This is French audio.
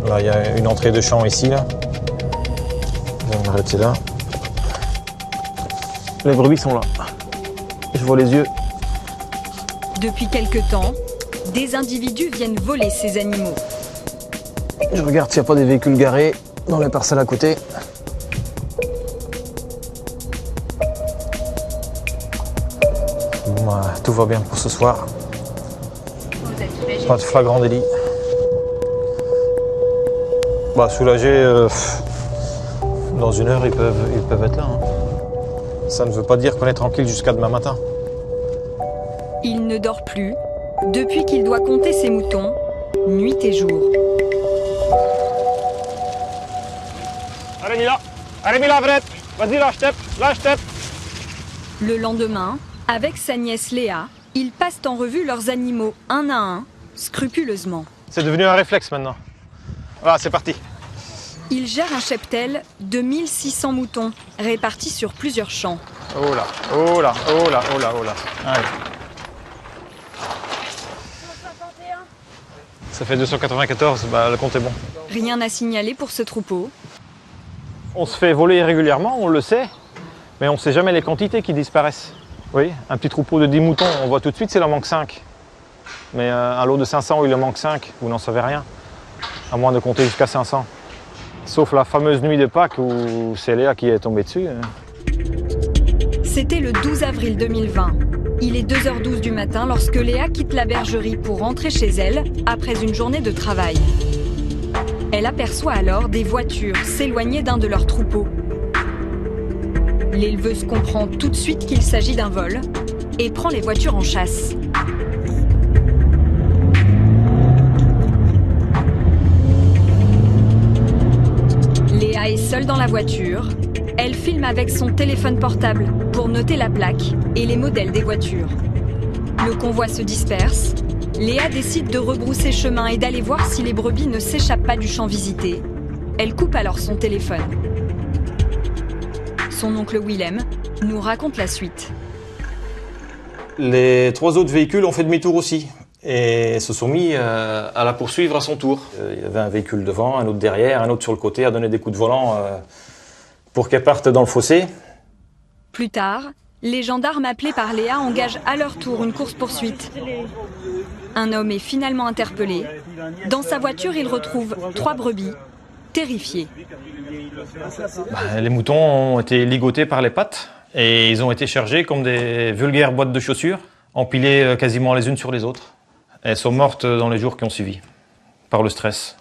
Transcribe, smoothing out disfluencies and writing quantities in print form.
Là, il y a une entrée de champ ici, là. Je vais m'arrêter là. Les brebis sont là. Je vois les yeux. Depuis quelque temps, des individus viennent voler ces animaux. Je regarde s'il n'y a pas des véhicules garés dans les parcelles à côté. Bon, bah, tout va bien pour ce soir. Pas de flagrant délit. Bah, soulagés, dans une heure, ils peuvent être là. Hein. Ça ne veut pas dire qu'on est tranquille jusqu'à demain matin. Il ne dort plus depuis qu'il doit compter ses moutons, nuit et jour. Allez, Mila! Allez, Mila, arrête! Vas-y, lâche-tête! Le lendemain, avec sa nièce Léa, ils passent en revue leurs animaux un à un, scrupuleusement. C'est devenu un réflexe maintenant. Voilà, c'est parti. Ils gèrent un cheptel de 1600 moutons, répartis sur plusieurs champs. Oh là, oh là, oh là, oh là, oh là. Allez. Ça fait 294, bah, le compte est bon. Rien à signaler pour ce troupeau. On se fait voler régulièrement, on le sait, mais on ne sait jamais les quantités qui disparaissent. Oui, un petit troupeau de 10 moutons, on voit tout de suite s'il en manque 5. Mais un lot de 500 où il en manque 5, vous n'en savez rien, à moins de compter jusqu'à 500. Sauf la fameuse nuit de Pâques où c'est Léa qui est tombée dessus. C'était le 12 avril 2020. Il est 2h12 du matin lorsque Léa quitte la bergerie pour rentrer chez elle après une journée de travail. Elle aperçoit alors des voitures s'éloigner d'un de leurs troupeaux. L'éleveuse comprend tout de suite qu'il s'agit d'un vol et prend les voitures en chasse. Léa est seule dans la voiture. Elle filme avec son téléphone portable pour noter la plaque et les modèles des voitures. Le convoi se disperse. Léa décide de rebrousser chemin et d'aller voir si les brebis ne s'échappent pas du champ visité. Elle coupe alors son téléphone. Son oncle Willem nous raconte la suite. Les 3 autres véhicules ont fait demi-tour aussi et se sont mis à la poursuivre à son tour. Il y avait un véhicule devant, un autre derrière, un autre sur le côté, à donner des coups de volant pour qu'elle parte dans le fossé. Plus tard, les gendarmes appelés par Léa engagent à leur tour une course-poursuite. Un homme est finalement interpellé. Dans sa voiture, il retrouve 3 brebis, terrifiés. Les moutons ont été ligotés par les pattes et ils ont été chargés comme des vulgaires boîtes de chaussures, empilées quasiment les unes sur les autres. Elles sont mortes dans les jours qui ont suivi, par le stress.